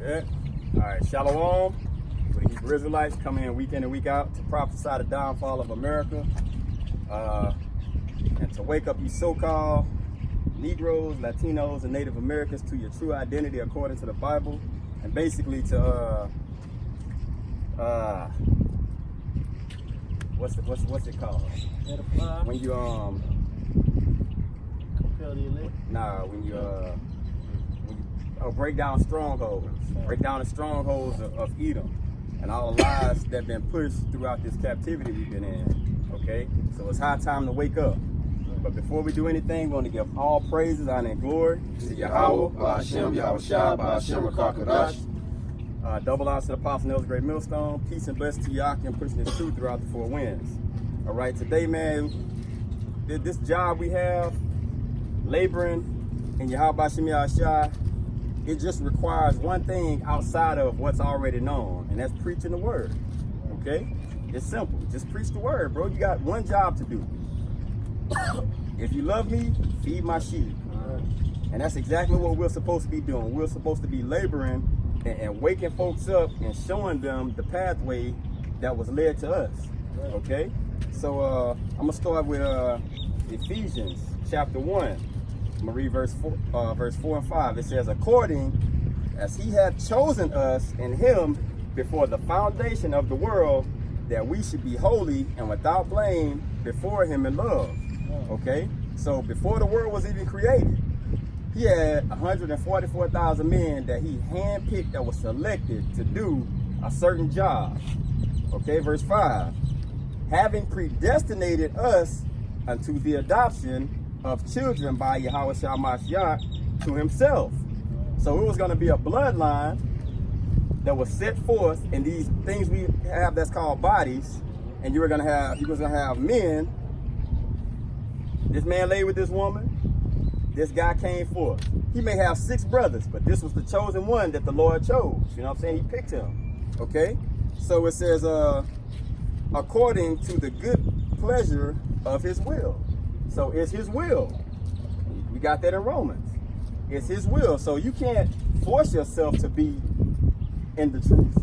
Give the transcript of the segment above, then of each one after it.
Yeah. All right, Shalom. With the Hebrew Israelites coming in week and week out to prophesy the downfall of America, and to wake up you so-called Negroes, Latinos, and Native Americans to your true identity according to the Bible, and basically to what's it called? Edify. When you Compel the elect. when you break down strongholds, break down the strongholds of Edom, and all the lies that have been pushed throughout this captivity we've been in. Okay, so it's high time to wake up. But before we do anything, we're going to give all praises, honor, and glory to Yahweh, Ba'ashem, Yahushua, Ba'ashem, Rakakadash. Double honors to the Apostle Nels Great Millstone. Peace and blessings to Yakim pushing his truth throughout the four winds. All right, today, man, this job we have, laboring in Yahweh Ba'ashem Yahushua, it just requires one thing outside of what's already known, and that's preaching the word. Okay? It's simple. Just preach the word, bro. You got one job to do. If you love me, feed my sheep. And that's exactly what we're supposed to be doing. We're supposed to be laboring and waking folks up and showing them the pathway that was led to us. Okay? So I'm going to start with Ephesians chapter 1. I'm going to read verse 4 and 5. It says, according as he hath chosen us in him before the foundation of the world, that we should be holy and without blame before him in love. Okay, so before the world was even created, he had 144,000 men that he handpicked, that was selected to do a certain job. Okay, verse 5, having predestinated us unto the adoption of children by Yahweh Shah Mashiach to himself. So it was going to be a bloodline that was set forth in these things we have that's called bodies, and you was gonna have men. This man lay with this woman. This guy came forth. He may have 6 brothers, but this was the chosen one that the Lord chose. You know what I'm saying? He picked him. Okay? So it says, according to the good pleasure of his will. So it's his will. We got that in Romans. It's his will. So you can't force yourself to be in the truth.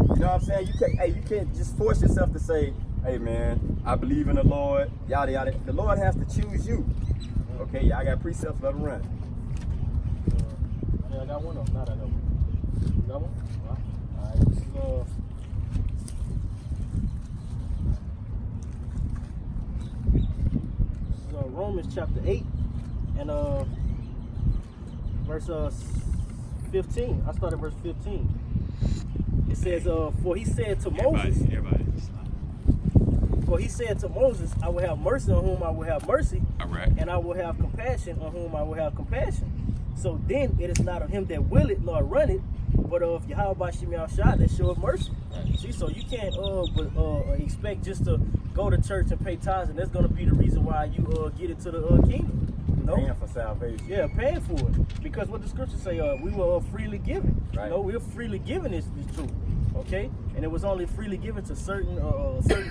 You know what I'm saying? You can't just force yourself to say, hey man, I believe in the Lord, yada yada. The Lord has to choose you. Okay, yeah, I got precepts, let them run. I got one of them. Not I got one. You got one? All right. This is Romans chapter 8 and verse 15. I started verse 15. It says, for he said to Moses, for he said to Moses, I will have mercy on whom I will have mercy, and I will have compassion on whom I will have compassion. So then it is not of him that will it nor run it, but of Yahweh Ba'ashem Yahushua that showeth mercy. See, so you can't expect just to go to church and pay tithes, and that's going to be the reason why you get into the kingdom. No? Paying for salvation. Yeah, paying for it. Because what the scriptures say, we were freely given. Right. You know, we're freely given this truth. Okay? And it was only freely given to certain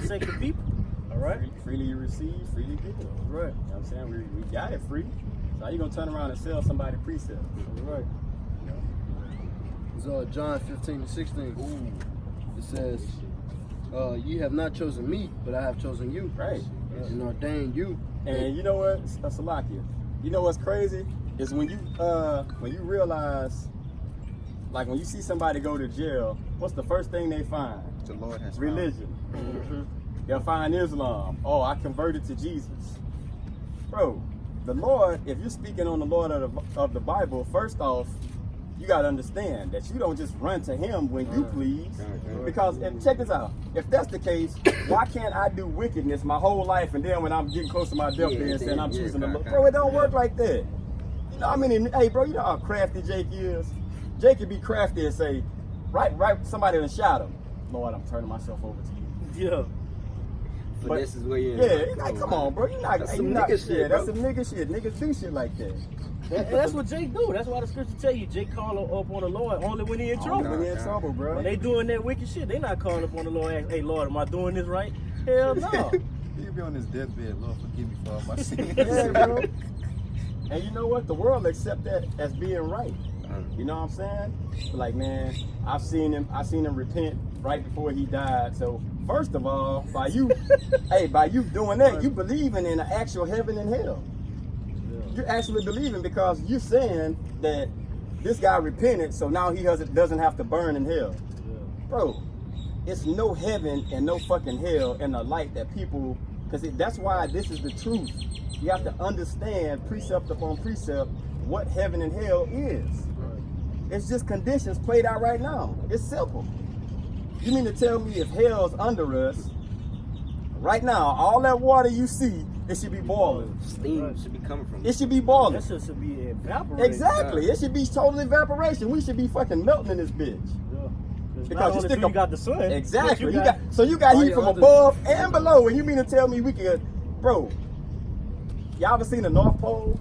sect of people. All right? Freely you receive, freely give. Right. You know what I'm saying? We got it free. So how you going to turn around and sell somebody precept? Right. It's John 15-16. It says, you have not chosen me, but I have chosen you. Right. And ordained you. And you know what, Salakia, you know what's crazy is when you realize, like when you see somebody go to jail, what's the first thing they find? The Lord has religion. They'll find Islam. Oh, I converted to Jesus. Bro, the Lord, if you're speaking on the Lord of the Bible, first off, you got to understand that you don't just run to him when you please. Because, and check this out, if that's the case, why can't I do wickedness my whole life, and then when I'm getting close to my deathbed saying I'm choosing the Lord? Bro, it don't work like that. You know, I mean, hey bro, you know how crafty Jake is? Jake could be crafty and say, right, somebody done shot him. Lord, I'm turning myself over to you. Yeah. But this is where you're like, come on, bro. That's some nigga shit. That's some nigga shit. Niggas do shit like that. And that's what Jake do. That's why the scripture tell you, Jake call up on the Lord only when he in trouble. When he in trouble, bro. When they doing that wicked shit, they not calling up on the Lord and hey Lord, am I doing this right? Hell no. He'll be on his deathbed, Lord, forgive me for all my sins. Yeah, bro. And you know what? The world accept that as being right. You know what I'm saying? Like, man, I seen him repent right before he died. So first of all, by you doing that, you believing in an actual heaven and hell. You're actually believing because you're saying that this guy repented, so now he doesn't have to burn in hell. Bro, it's no heaven and no fucking hell in the light that people, because that's why this is the truth. You have to understand precept upon precept what heaven and hell is. It's just conditions played out right now. It's simple. You mean to tell me if hell's under us, right now, all that water you see, it should be boiling. Steam should be coming from It should be boiling. That shit should be evaporated. Exactly. It should be total evaporation. We should be fucking melting in this bitch. Because Because you stick you got the sun. Exactly. but You got all heat your from other- above and below, and you mean to tell me we could, bro? Y'all ever seen the North Pole?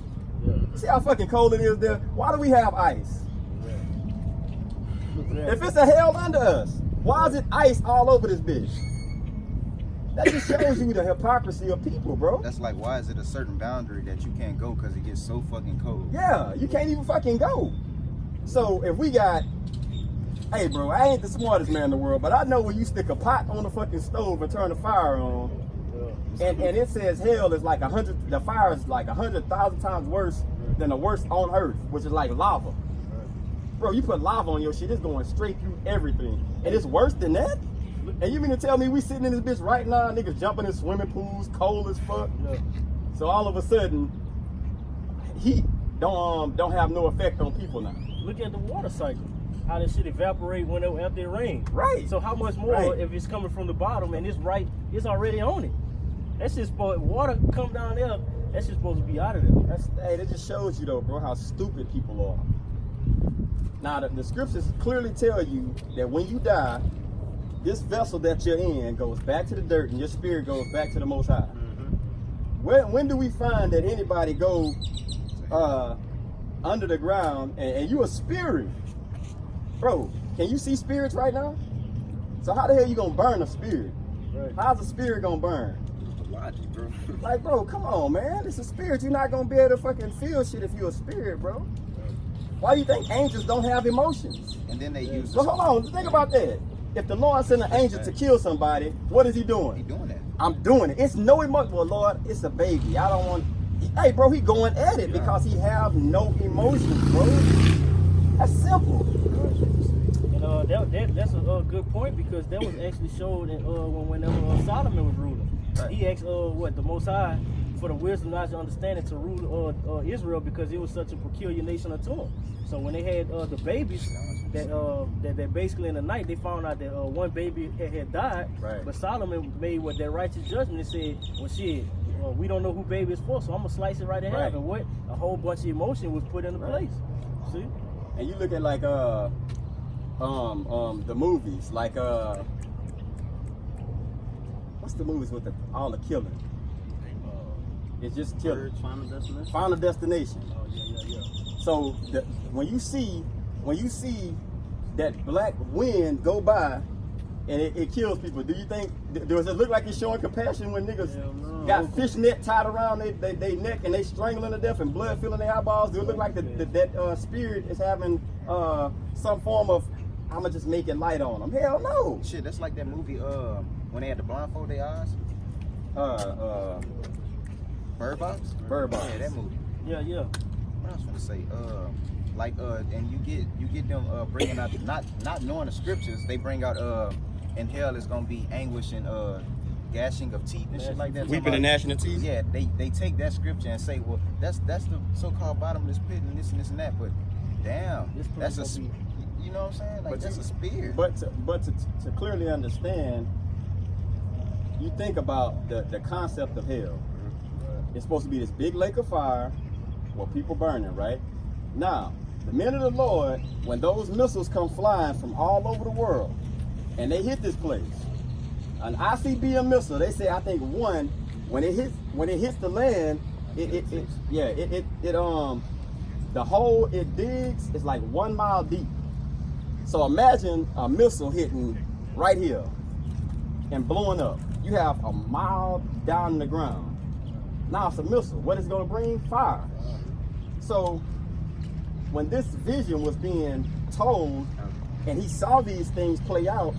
See how fucking cold it is there? Why do we have ice? If it's a hell under us, why is it ice all over this bitch? That just shows you the hypocrisy of people, bro. That's like, why is it a certain boundary that you can't go because it gets so fucking cold? Yeah, you can't even fucking go. So if we got, hey bro, I ain't the smartest man in the world, but I know when you stick a pot on the fucking stove and turn the fire on, and it says hell is like 100, the fire is like 100,000 times worse than the worst on earth, which is like lava. Bro, you put lava on your shit, it's going straight through everything. And it's worse than that? And you mean to tell me we sitting in this bitch right now, niggas jumping in swimming pools, cold as fuck? So all of a sudden, heat don't have no effect on people now. Look at the water cycle. How that shit evaporate after it rains. Right. So how much more Right. if it's coming from the bottom and it's already on it? That's just water come down there. That's just supposed to be out of there. Hey, that just shows you though, bro, how stupid people are. Now the scriptures clearly tell you that when you die, this vessel that you're in goes back to the dirt and your spirit goes back to the Most High. When do we find that anybody go under the ground and you a spirit? Bro, can you see spirits right now? So how the hell you gonna burn a spirit? Right. How's a spirit gonna burn? logic, bro. Like, bro, come on, man. It's a spirit. You're not gonna be able to fucking feel shit if you're a spirit, bro. Why do you think angels don't have emotions? And then they use So hold on, think about that. If the Lord sent an angel to kill somebody, what is he He doing? doing that. I'm doing it. It's no emotion. Well, Lord, it's a baby. I don't want. Hey, bro, he going at it because he have no emotions, bro. That's simple. And that's a good point because that was actually showed in, when Solomon was ruling. Right. He asked the Most High for the wisdom, knowledge, and understanding to rule Israel because it was such a peculiar nation unto him. So when they had the babies, that basically in the night they found out that one baby had died. Right. But Solomon made that righteous judgment and said, well, shit, we don't know who baby is for, so I'm gonna slice it right in half. Right. And what a whole bunch of emotion was put into Right. place. See? And you look at like the movies, like what's the movies with all the killing? It's just killing. Final Destination. Final Destination. Oh yeah. So when you see that black wind go by and it kills people, do you think does it look like it's showing compassion when niggas Hell no. got fishnet tied around they neck and they strangling to death and blood filling their eyeballs? Do it look like that spirit is having some form of I'ma just make it light on them? Hell no. Shit, that's like that movie when they had to blindfold their eyes. Bird Box. Bird Box. Yeah, that movie. Yeah. What I was gonna say, and you get them bringing out not knowing the scriptures. They bring out in hell is gonna be anguish and gashing of teeth and shit like that. Weeping and gnashing of teeth. Yeah, they take that scripture and say, well, that's the so-called bottomless pit and this and that. But damn, This that's place gonna you know what I'm saying? Like But that's you- a spirit. But to clearly understand, you think about the concept of hell. It's supposed to be this big lake of fire where people burning, right? Now, the men of the Lord, when those missiles come flying from all over the world and they hit this place, an ICBM missile, they say I think one, when it hits the land, the hole it digs is like 1 mile deep. So imagine a missile hitting right here and blowing up. You have a mile down in the ground. Now it's a missile. What is it going to bring? Fire. So when this vision was being told, and he saw these things play out,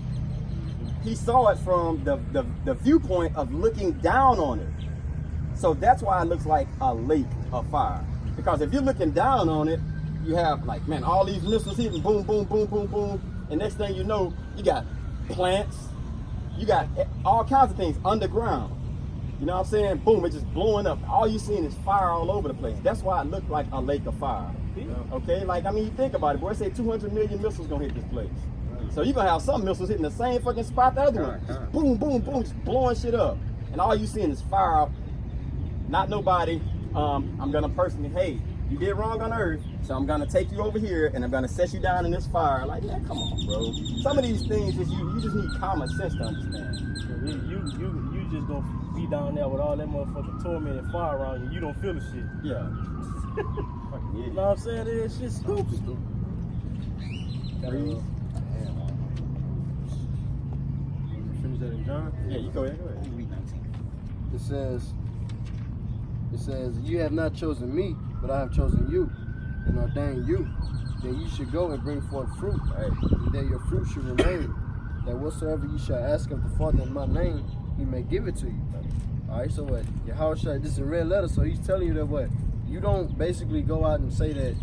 he saw it from the viewpoint of looking down on it. So that's why it looks like a lake of fire. Because if you're looking down on it, you have like, man, all these missiles hitting, boom, boom, boom, boom, boom. And next thing you know, you got plants, you got all kinds of things underground. You know what I'm saying? Boom, it's just blowing up. All you seeing is fire all over the place. That's why it looked like a lake of fire. Okay, like, I mean, you think about it, boy, say 200 million missiles gonna hit this place. So you're gonna have some missiles hitting the same fucking spot the other one. Just boom, boom, boom, just blowing shit up. And all you seeing is fire. Not nobody. I'm gonna personally, hey, you did wrong on earth, so I'm gonna take you over here and I'm gonna set you down in this fire. Like, man, come on, bro. Some of these things just you just need common sense to understand. You just gonna be down there with all that motherfucking torment and fire around you. You don't feel the shit. Yeah. Fucking You idiot. know what I'm saying? It's shit stupid. Breeze. Finish that in John. Yeah, you go ahead. Go ahead. Read 19. It says, you have not chosen me, but I have chosen you and ordained you, that you should go and bring forth fruit, and that your fruit should remain, that whatsoever you shall ask of the Father in my name, he may give it to you. All right, so what? Yahushua, this is in red letter, so he's telling you that what? You don't basically go out and say that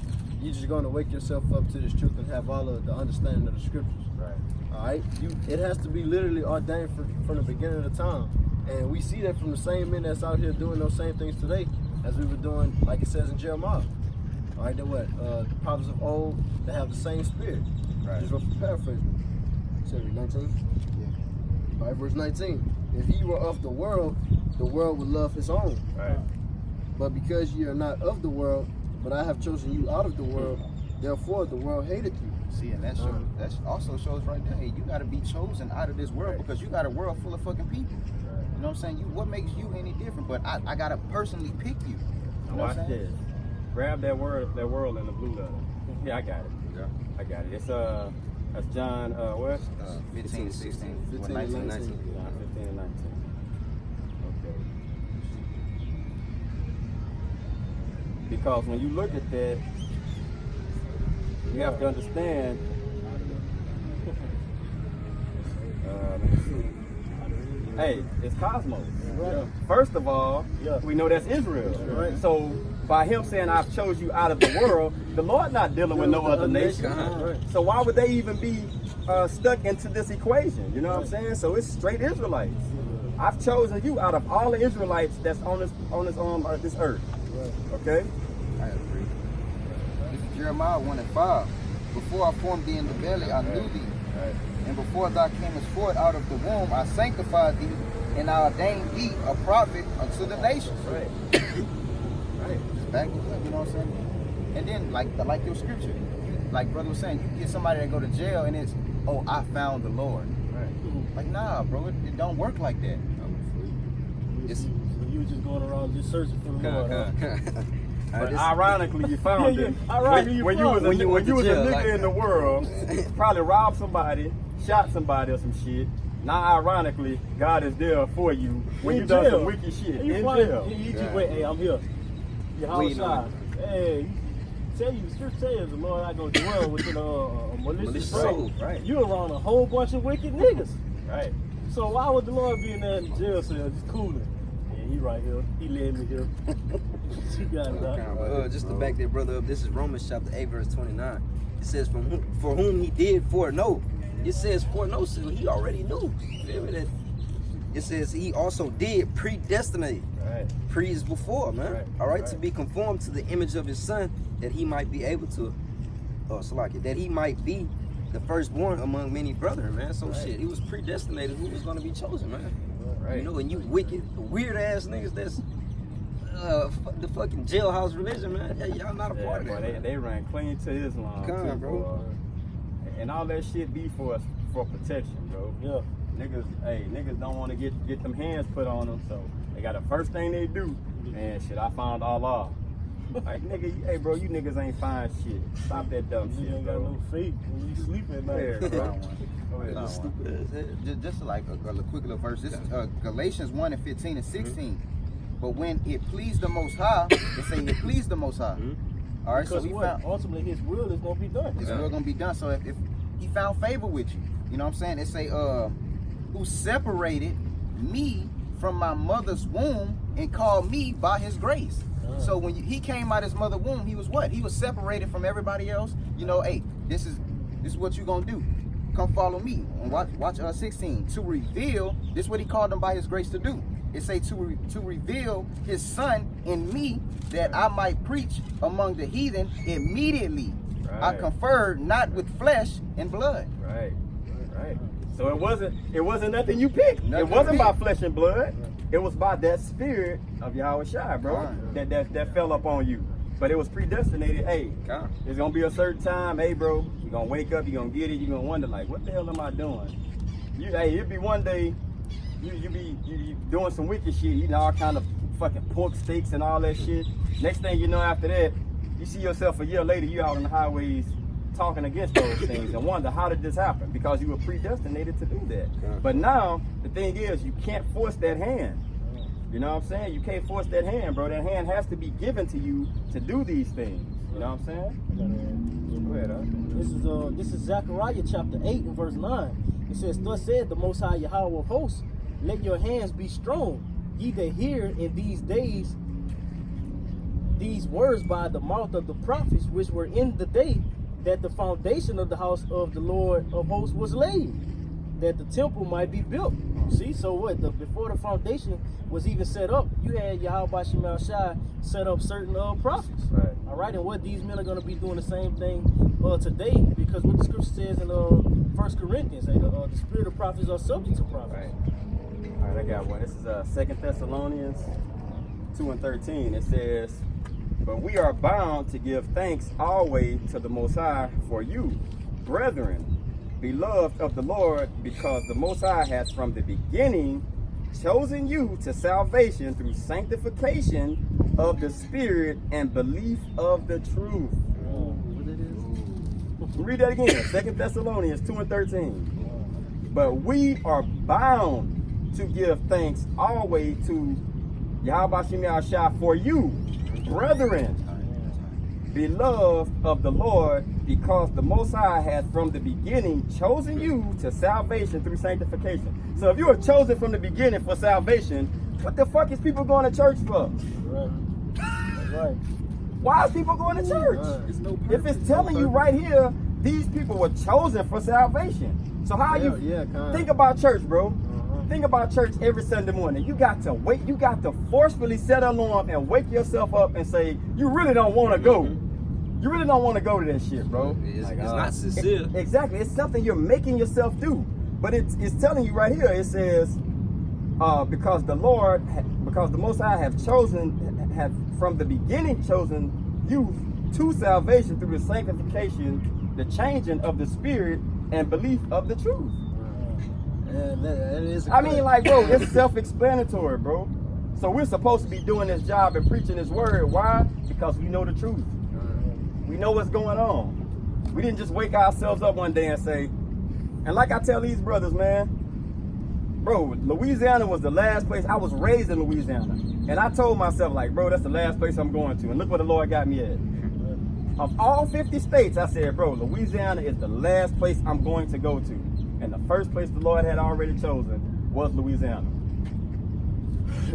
you're just going to wake yourself up to this truth and have all of the understanding of the scriptures. Right. All right, it has to be literally ordained from the beginning of the time, and we see that from the same men that's out here doing those same things today as we were doing, like it says in Jeremiah. All right, that what the prophets of old, they have the same spirit. Right. Just paraphrasing. Say 19. Yeah. All right, verse 19. If he were of the world would love his own. Right. But because ye are not of the world, but I have chosen you out of the world, therefore the world hated you. See, and that also shows right there, hey, you got to be chosen out of this world because you got a world full of fucking people. You know what I'm saying? What makes you any different? But I got to personally pick you. You know Watch what I'm saying? this. Grab that world in the blue letter. Yeah, I got it. Yeah. I got it. It's that's John what? 15 to 16. 15 to 19. 19. John 15 and 19. Okay. Because when you look at that, you have to understand. Let's see. Hey, it's cosmos. Right. First of all, Yeah. we know that's Israel. Right. So by him saying, I've chose you out of the world, the Lord not dealing with no other nation. Right. So why would they even be stuck into this equation? You know what I'm saying? So it's straight Israelites. I've chosen you out of all the Israelites that's on this earth. Okay? I agree. This is Jeremiah 1 and 5. Before I formed thee in the belly, I knew thee. Right. And before thou camest forth out of the womb, I sanctified thee, and I ordained thee a prophet unto the nations. Right. Right. Just back it up, you know what I'm saying? And then, like your scripture, like brother was saying, you get somebody that go to jail and it's, oh, I found the Lord. Right. Like, nah, bro, it don't work like that. So you were just going around just searching for the Lord, huh? But ironically, you found Yeah, it. yeah. Ironically, when you you was found it. when you was a jail, nigga like- in the world, probably robbed somebody, shot somebody or some shit. Now, ironically, God is there for you when In you done jail. some wicked shit And you in find- jail. You just wait, hey, I'm here. Your Waiting house on side. Hey, the scripture says the Lord not gonna dwell within a malicious Malicious soul. soul. Right. You around a whole bunch of wicked niggas. Right. So why would the Lord be in that jail cell just cooling? Yeah, he right here. He led me here. You got it, Doc. Just to back that brother up, this is Romans chapter 8, verse 29. It says, for whom he did foreknow. It says foreknow, so he already knew. You feel me? That it says he also did predestinate. Right. Pre is before, man. Right, All right, to right. be conformed to the image of his son, that he might be able to, that he might be the firstborn among many brethren, man. So shit, he was predestinated who was gonna be chosen, man. Right. You know, and you wicked, weird ass niggas that's the fucking jailhouse religion, man. Yeah, y'all not a Yeah, part of boy, that. they ran clean to Islam. Come on, too, bro. boy. And all that shit be for protection, bro. Yeah. Niggas don't want to get them hands put on them, so they got the first thing they do, man, shit, I found Allah. Like, nigga, hey, bro, you niggas ain't find shit. Stop that dumb You shit, ain't got bro. no faith when you sleep at night. Yeah, bro. Go ahead. Nah, Stupid as hell. Just like a quick little verse. This is Galatians 1 and 15 and 16. But when it pleased the Most High, they say it pleased the Most High, All right, so Because we what? found Ultimately, his will is going to be done. it's real gonna be done. So if he found favor with you, you know what I'm saying? It say, who separated me from my mother's womb and called me by his grace. So when he came out his mother's womb, he was what? He was separated from everybody else. You know, hey, this is what you gonna do. Come follow me. And watch 16. To reveal, this is what he called them by his grace to do. It say to reveal his son in me, that I might preach among the heathen immediately. Right. I conferred not with flesh and blood. Right. So it wasn't nothing you picked. Nothing It wasn't by picked. flesh and blood. It was by that spirit of Yahweh Shai, bro. Right. That fell up on you. But it was predestinated. Hey, it's gonna be a certain time. Hey, bro, you're gonna wake up. You're gonna get it. You're gonna wonder like, what the hell am I doing? It'd be one day. You be doing some wicked shit, eating all kind of fucking pork steaks and all that shit. Next thing you know, after that, you see yourself a year later, you out on the highways talking against those things and wonder, how did this happen? Because you were predestinated to do that. But now, the thing is, you can't force that hand. You know what I'm saying? You can't force that hand, bro. That hand has to be given to you to do these things. You know what I'm saying? Go ahead, This is Zechariah chapter 8 and verse 9. It says, thus said the Most High Yahweh of hosts, let your hands be strong, ye that hear in these days these words by the mouth of the prophets, which were in the day that the foundation of the house of the Lord of hosts was laid, that the temple might be built. See, so what? Before the foundation was even set up, you had Yahweh Shema Shai set up certain prophets. Right. All right, and what these men are going to be doing the same thing today, because what the scripture says in 1 Corinthians, the spirit of prophets are subject to prophets. Right. All right, I got one. This is 2 Thessalonians 2 and 13. It says, but we are bound to give thanks always to the Most High for you, brethren, beloved of the Lord, because the Most High has from the beginning chosen you to salvation through sanctification of the Spirit and belief of the truth. Read that again. 2 Thessalonians 2 and 13. But we are bound to give thanks always to Yahweh Shema Shai for you, brethren, beloved of the Lord, because the Most High has from the beginning chosen you to salvation through sanctification. So if you were chosen from the beginning for salvation, what the fuck is people going to church for? Right. That's right. Why is people going to church? It's no If it's telling you right here, these people were chosen for salvation. So how you think about church, bro? Think about church every Sunday morning. You got to wait. You got to forcefully set an alarm and wake yourself up and say, you really don't want to go. You really don't want to go to that shit, bro. It's not sincere. Exactly. It's something you're making yourself do. But it's telling you right here, it says, because the Most High have from the beginning chosen you to salvation through the sanctification, the changing of the Spirit, and belief of the truth. I mean, like, bro, it's self-explanatory, bro. So we're supposed to be doing this job and preaching this word. Why? Because we know the truth. We know what's going on. We didn't just wake ourselves up one day and say, and like I tell these brothers, man, bro, Louisiana was the last place. I was raised in Louisiana. And I told myself, like, bro, that's the last place I'm going to. And look where the Lord got me at. Of all 50 states, I said, bro, Louisiana is the last place I'm going to go to. And the first place the Lord had already chosen was Louisiana.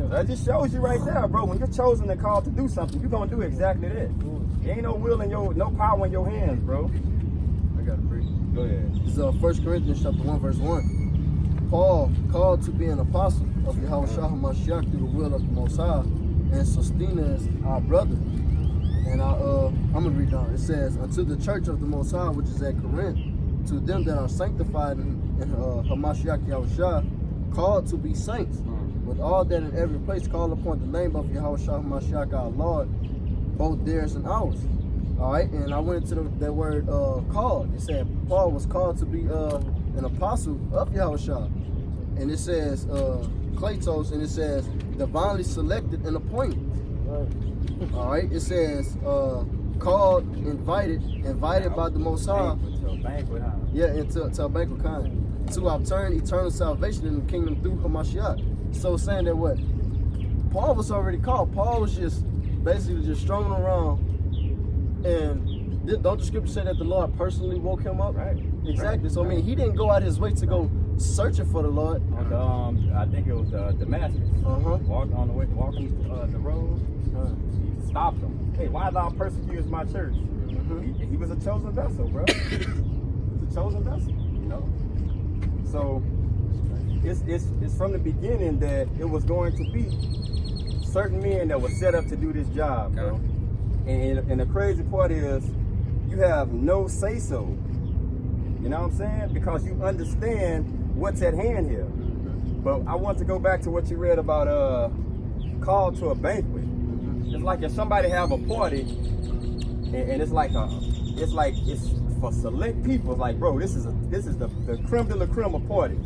That just shows you right there, bro. When you're chosen and called to do something, you're going to do exactly that. There ain't no will in no power in your hands, bro. I got to breathe. Go ahead. This is 1 Corinthians chapter 1, verse 1. Paul, called to be an apostle of Yahweh Shah HaMashiach through the will of the Most High, and Sosthenes, our brother. And I'm going to read down. It says, unto the church of the Most High, which is at Corinth, to them that are sanctified in HaMashiach Yahweh Shah, called to be saints, with all that in every place call upon the name of Yahweh Shah HaMashiach our Lord, both theirs and ours. All right, and I went into that word called. It said Paul was called to be an apostle of Yahweh Shah. And it says Kletos, and it says divinely selected and appointed. All right, it says called, invited by the Most High. Yeah, into a banquet kind, to obtain eternal salvation in the kingdom through Hamashiach. So saying that what? Paul was already called. Paul was just basically just strolling around And don't the scripture say that the Lord personally woke him up? Right. Exactly. Right. So I mean, he didn't go out his way to go searching for the Lord. On the, I think it was Damascus. Uh-huh. On the way walking the road, he stopped him. Hey, why thou persecutest my church? He was a chosen vessel, bro. He was a chosen vessel, you know. So it's from the beginning that it was going to be certain men that were set up to do this job, bro. And the crazy part is you have no say so. You know what I'm saying? Because you understand what's at hand here. But I want to go back to what you read about call to a banquet. It's like if somebody have a party and it's for select people. It's like, bro, this is the creme de la creme of parties.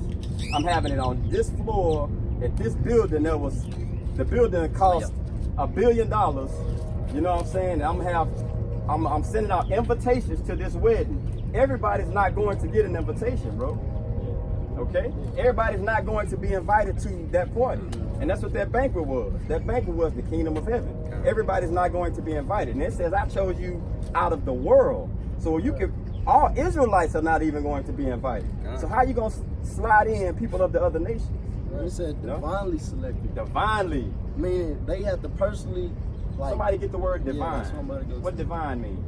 I'm having it on this floor at this building. The building cost $1 billion. You know what I'm saying? I'm sending out invitations to this wedding. Everybody's not going to get an invitation, bro. Okay? Everybody's not going to be invited to that party. And that's what that banquet was. That banquet was the kingdom of heaven. Everybody's not going to be invited. And it says, I chose you out of the world. So all Israelites are not even going to be invited. So how you going to slide in people of the other nations? It said divinely selected. Divinely. Meaning they had to personally, like, somebody get the word divine. Yeah, somebody goes What divine mean?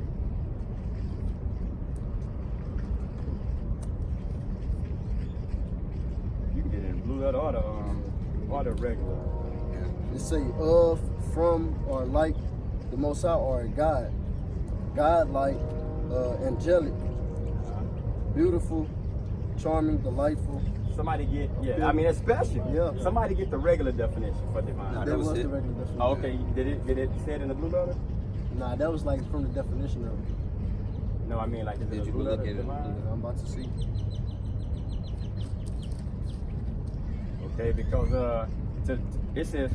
You can get it in blue letter or the regular. It say of, from, or like the Most High, or God. God like, angelic, beautiful, charming, delightful. Somebody get, I mean, it's special. Yeah. Somebody get the regular definition for divine. Nah, That was it. the regular definition. Oh, okay, did it say it in the blue letter? Nah, that was like from the definition of it. No, I mean like, is it Did the you blue look letter at it? divine? I'm about to see. Okay, because it says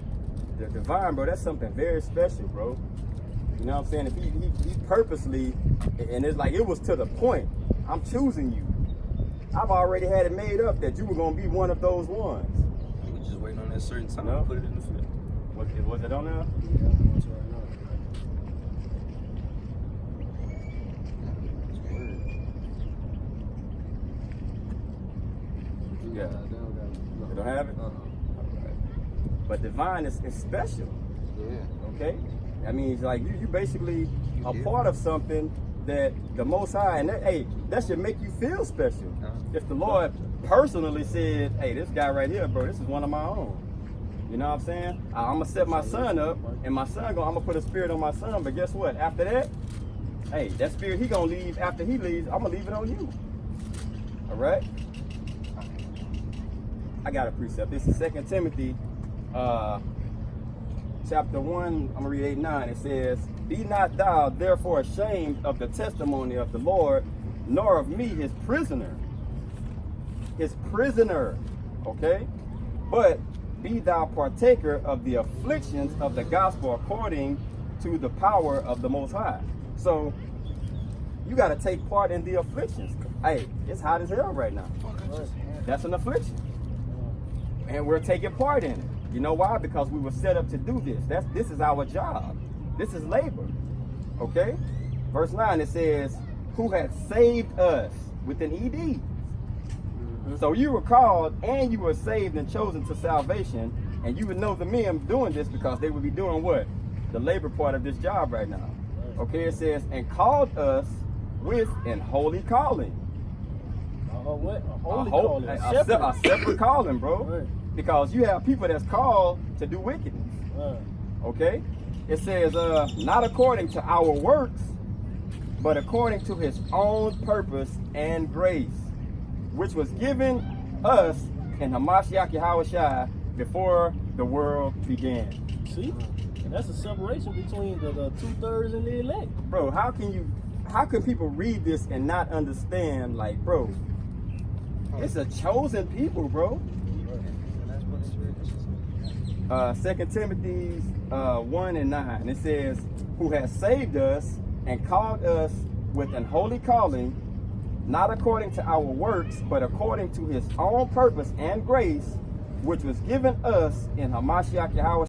the divine, bro, that's something very special, bro. You know what I'm saying? If he purposely, and it's like it was to the point, I'm choosing you. I've already had it made up that you were gonna be one of those ones. We just waiting on that certain time No. to put it in the flip. Was it on there? Yeah, I'm going to right now. Yeah. They don't got it. You don't have it? But divine is special, Yeah. okay? I mean, it's like you basically a did. part of something that the Most High, and that should make you feel special. If the Lord personally said, hey, this guy right here, bro, this is one of my own. You know what I'm saying? I'm gonna set my son up, and my son I'm gonna put a spirit on my son, but guess what? After that, hey, that spirit he gonna leave. After he leaves, I'm gonna leave it on you. All right? I got a precept. This is 2 Timothy chapter 1, I'm gonna read 8-9. It says, be not thou therefore ashamed of the testimony of the Lord, nor of me his prisoner. His prisoner, okay? But be thou partaker of the afflictions of the gospel according to the power of the Most High. So you got to take part in the afflictions. Hey, it's hot as hell right now. That's an affliction. And we're taking part in it. You know why? Because we were set up to do this. This is our job. This is labor. Okay? Verse 9, it says, who hath saved us with an ED. So you were called and you were saved and chosen to salvation, and you would know the men doing this because they would be doing what? The labor part of this job right now. Okay, it says, and called us with an holy calling. What? A holy A calling. a separate calling, bro. Right. Because you have people that's called to do wickedness. Okay? It says, not according to our works, but according to his own purpose and grace, which was given us in Hamashiach Yahushua before the world began. See? And that's a separation between the 2/3 and the elect. Bro, how can people read this and not understand, like, bro, it's a chosen people, bro. 2 Timothy 1:9, it says, who has saved us and called us with an holy calling, not according to our works, but according to his own purpose and grace, which was given us in Hamashiach Yahushua